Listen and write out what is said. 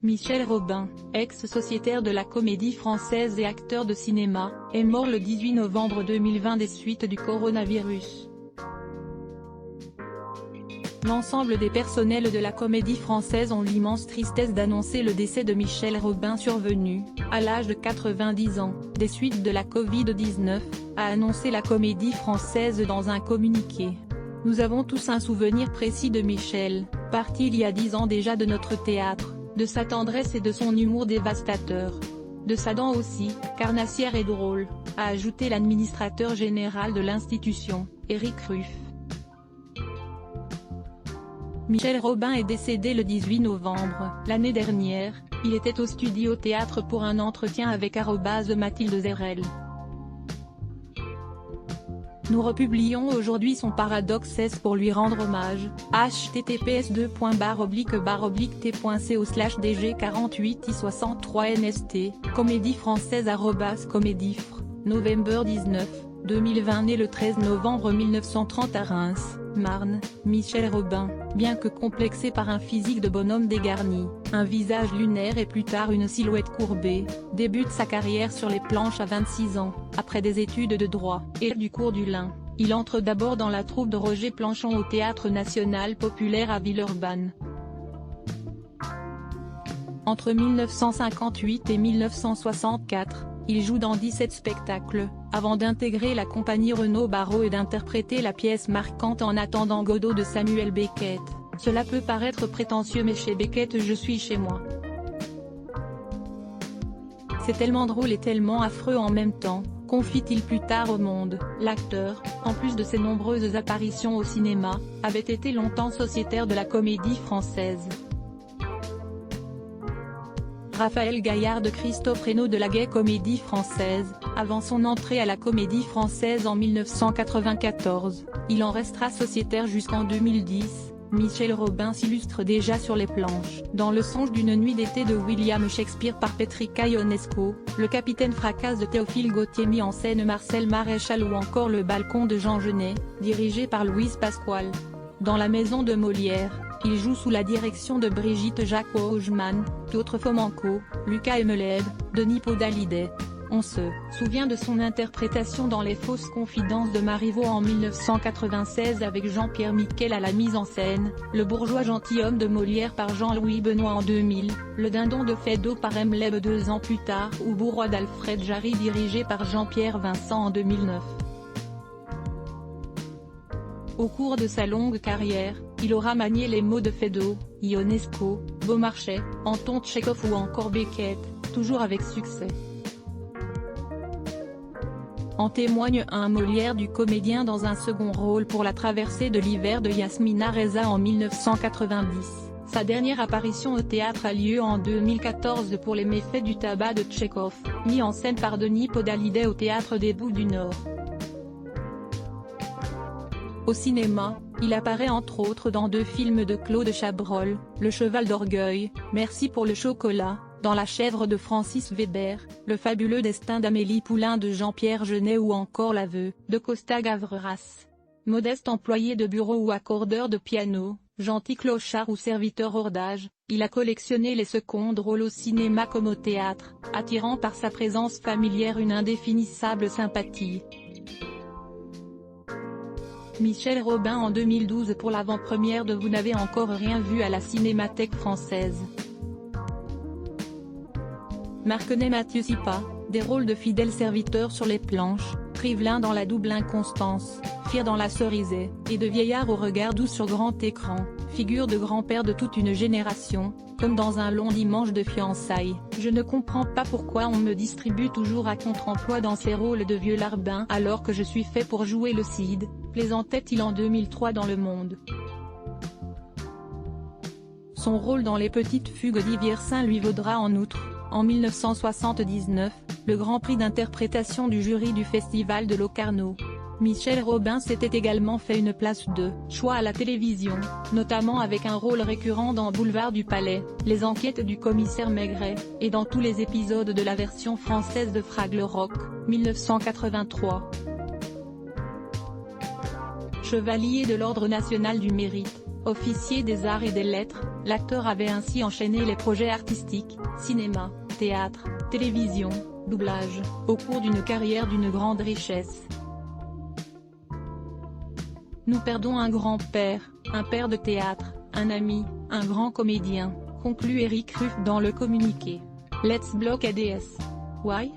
Michel Robin, ex-sociétaire de la Comédie Française et acteur de cinéma, est mort le 18 novembre 2020 des suites du coronavirus. L'ensemble des personnels de la Comédie Française ont l'immense tristesse d'annoncer le décès de Michel Robin survenu, à l'âge de 90 ans, des suites de la Covid-19, a annoncé la Comédie Française dans un communiqué. Nous avons tous un souvenir précis de Michel, parti il y a 10 ans déjà de notre théâtre, de sa tendresse et de son humour dévastateur. De sa dent aussi, carnassière et drôle, a ajouté l'administrateur général de l'institution, Éric Ruff. Michel Robin est décédé le 18 novembre. L'année dernière, il était au Studio Théâtre pour un entretien avec @Mathilde Zerel. Nous republions aujourd'hui son Paradoxes pour lui rendre hommage. https://t.co/dg48i63nst, Comédie Française @Comédifre, November 19, 2020. Né le 13 novembre 1930 à Reims, Marne, Michel Robin, bien que complexé par un physique de bonhomme dégarni, un visage lunaire et plus tard une silhouette courbée, débute sa carrière sur les planches à 26 ans, après des études de droit et du cours du Lin. Il entre d'abord dans la troupe de Roger Planchon au Théâtre National Populaire à Villeurbanne. Entre 1958 et 1964, il joue dans 17 spectacles, avant d'intégrer la compagnie Renaud Barrault et d'interpréter la pièce marquante En attendant Godot de Samuel Beckett. Cela peut paraître prétentieux mais chez Beckett je suis chez moi. C'est tellement drôle et tellement affreux en même temps, confie-t-il plus tard au Monde. L'acteur, en plus de ses nombreuses apparitions au cinéma, avait été longtemps sociétaire de la Comédie Française. Raphaël Gaillard de Christophe Reynaud de la Gay Comédie Française, avant son entrée à la Comédie Française en 1994, il en restera sociétaire jusqu'en 2010. Michel Robin s'illustre déjà sur les planches. Dans Le songe d'une nuit d'été de William Shakespeare par Petrica Ionesco, Le capitaine Fracasse de Théophile Gautier mis en scène Marcel Maréchal ou encore Le balcon de Jean Genet, dirigé par Louise Pasquale. Dans La maison de Molière, il joue sous la direction de Brigitte Jacques-Haugeman, Piotr Fomenko, Lucas Emelève, Denis Podalides. On se souvient de son interprétation dans Les fausses confidences de Marivaux en 1996 avec Jean-Pierre Miquel à la mise en scène, Le bourgeois gentilhomme de Molière par Jean-Louis Benoît en 2000, Le dindon de Feydeau par Emelève 2 ans plus tard ou Bourrois d'Alfred Jarry dirigé par Jean-Pierre Vincent en 2009. Au cours de sa longue carrière, il aura manié les mots de Feydeau, Ionesco, Beaumarchais, Anton Tchekhov ou encore Beckett, toujours avec succès. En témoigne un Molière du comédien dans un second rôle pour La traversée de l'hiver de Yasmina Reza en 1990. Sa dernière apparition au théâtre a lieu en 2014 pour Les méfaits du tabac de Tchekhov, mis en scène par Denis Podalides au Théâtre des Bouffes du Nord. Au cinéma, il apparaît entre autres dans 2 films de Claude Chabrol, Le cheval d'orgueil, Merci pour le chocolat, dans La chèvre de Francis Weber, Le fabuleux destin d'Amélie Poulain de Jean-Pierre Jeunet ou encore L'aveu, de Costa Gavras. Modeste employé de bureau ou accordeur de piano, gentil clochard ou serviteur hors d'âge, il a collectionné les seconds rôles au cinéma comme au théâtre, attirant par sa présence familière une indéfinissable sympathie. Michel Robin en 2012 pour l'avant-première de Vous n'avez encore rien vu à la Cinémathèque française. Marquenet Mathieu Sipa, des rôles de fidèles serviteurs sur les planches, Privelin dans La double inconstance, Fier dans La Cerisée, et de vieillard au regard doux sur grand écran, figure de grand-père de toute une génération, comme dans un long dimanche de fiançailles. Je ne comprends pas pourquoi on me distribue toujours à contre-emploi dans ces rôles de vieux larbin alors que je suis fait pour jouer le Cid, plaisantait-il en 2003 dans Le Monde. Son rôle dans Les petites fugues d'Hiviersin lui vaudra en outre, en 1979, le grand prix d'interprétation du jury du Festival de Locarno. Michel Robin s'était également fait une place de choix à la télévision, notamment avec un rôle récurrent dans Boulevard du Palais, Les enquêtes du commissaire Maigret, et dans tous les épisodes de la version française de Fraggle Rock, 1983. Chevalier de l'Ordre national du mérite, Officier des arts et des lettres, l'acteur avait ainsi enchaîné les projets artistiques, cinéma, théâtre, télévision, doublage, au cours d'une carrière d'une grande richesse. Nous perdons un grand-père, un père de théâtre, un ami, un grand comédien, conclut Éric Ruff dans le communiqué. Let's block ADS. Why?